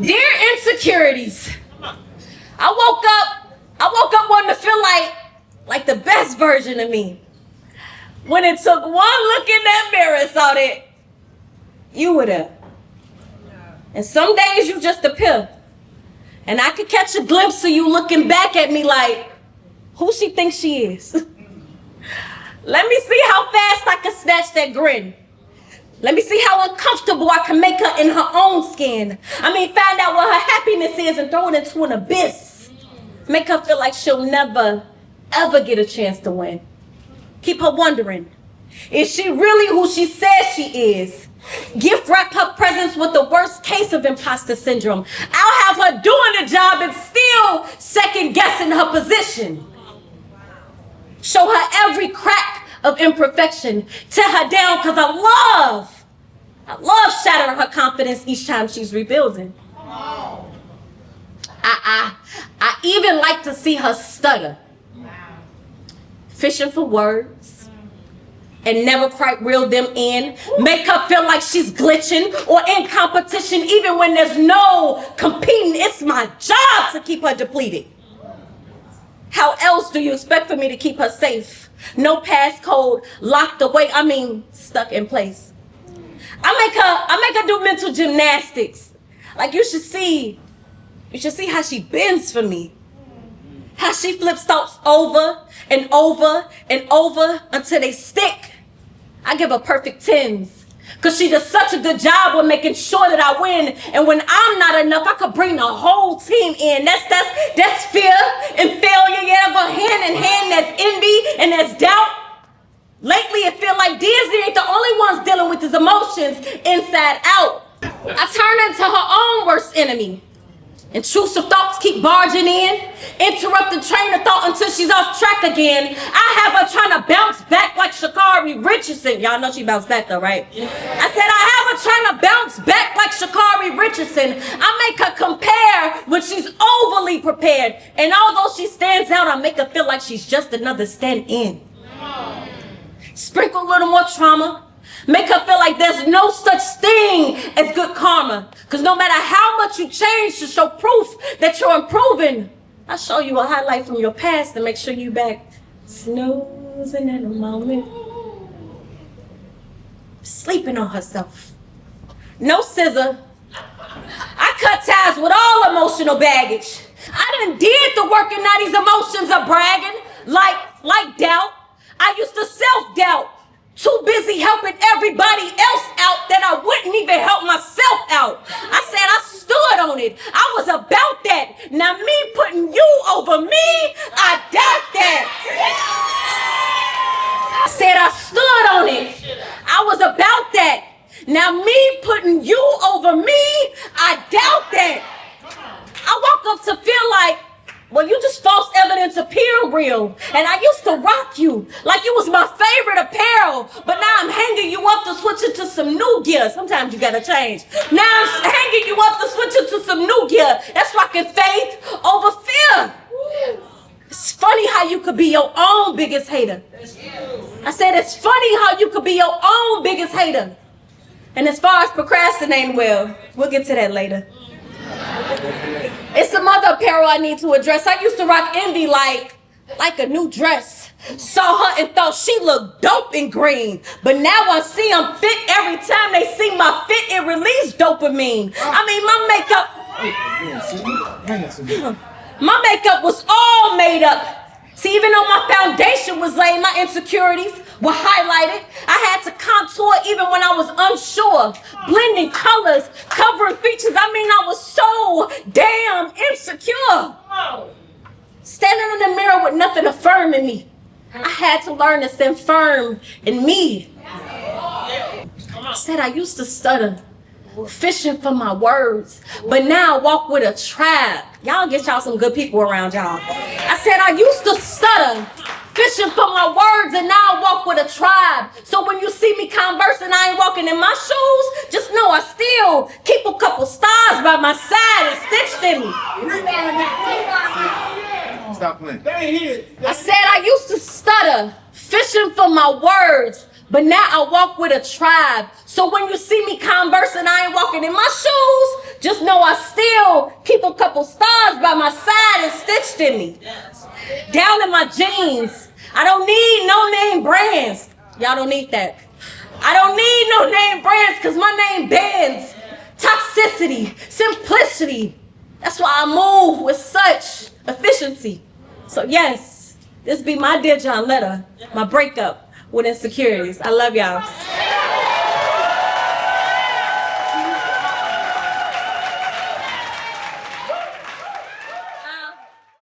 Dear insecurities, I woke up wanting to feel like the best version of me. When it took one look in that mirror and saw that you were there. And some days you just appear. And I could catch a glimpse of you looking back at me like, who she thinks she is? Let me see how fast I can snatch that grin. Let me see how uncomfortable I can make her in her own skin. Find out what her happiness is and throw it into an abyss. Make her feel like she'll never, ever get a chance to win. Keep her wondering, is she really who she says she is? Gift wrap her presence with the worst case of imposter syndrome. I'll have her doing the job and still second guessing her position. Show her every crack of imperfection. Tear her down because I love shattering her confidence each time she's rebuilding. I even like to see her stutter. Fishing for words and never quite reel them in. Make her feel like she's glitching or in competition even when there's no competing. It's my job to keep her depleted. How else do you expect for me to keep her safe? No passcode, locked away, stuck in place. I make her do mental gymnastics. Like you should see how she bends for me. How she flips thoughts over and over and over until they stick. I give her perfect 10s. Because she does such a good job with making sure that I win. And when I'm not enough, I could bring the whole team in. That's fear and failure. Yeah, go hand in hand. That's envy and that's doubt. Lately, it feels like Disney ain't the only ones dealing with his emotions inside out. I turn into her own worst enemy. Intrusive thoughts keep barging in, interrupt the train of thought until she's off track again. I have her trying to bounce back like Sha'Carri Richardson. Y'all know she bounced back though, right? Yeah. I said I have her trying to bounce back like Sha'Carri Richardson. I make her compare when she's overly prepared. And although she stands out, I make her feel like she's just another stand-in. Sprinkle a little more trauma. Make her feel like there's no such thing as good karma. Because no matter how much you change to show proof that you're improving, I'll show you a highlight from your past to make sure you back snoozing in a moment. Sleeping on herself. No scissor. I cut ties with all emotional baggage. I done did the work and now these emotions are bragging. Like doubt. I used to self-doubt. Too busy helping everybody else out that I wouldn't even help myself out. I said I stood on it. I was about that. Now me putting you over me, I doubt that. I said I stood on it. I was about that. Now me putting you over me, I doubt that. I woke up to feel like, well, you just false evidence appear real. And I used to rock you like you was my favorite apparel. But now I'm hanging you up to switch it to some new gear. Sometimes you gotta change. Now I'm hanging you up to switch it to some new gear. That's rocking faith over fear. It's funny how you could be your own biggest hater. I said it's funny how you could be your own biggest hater. And as far as procrastinating, well, we'll get to that later. It's some other apparel I need to address. I used to rock envy like a new dress. Saw her and thought she looked dope in green. But now I see them fit every time they see my fit, it released dopamine. My makeup was all made up. See, even though my foundation was laid, my insecurities were highlighted. I had to contour even when I was unsure. Blending colors, covering features. I was so damn insecure. Standing in the mirror with nothing affirming me. I had to learn to stand firm in me. I said I used to stutter, fishing for my words, but now I walk with a tribe. Y'all get y'all some good people around y'all. I said I used to stutter, fishing for my words, and now I walk with a tribe. So when you see me conversing, I ain't walking in my shoes. Just know I still keep a couple stars by my side and stitched in me. Stop playing. I said I used to stutter, fishing for my words, But now I walk with a tribe. So when you see me conversing, I ain't walking in my shoes. Just know I still keep a couple stars by my side and stitched in me. Down in my jeans. I don't need no name brands. Y'all don't need that. I don't need no name brands because my name bends. Toxicity, simplicity. That's why I move with such efficiency. So yes, this be my Dear John letter, my breakup with Insecurities. I love y'all.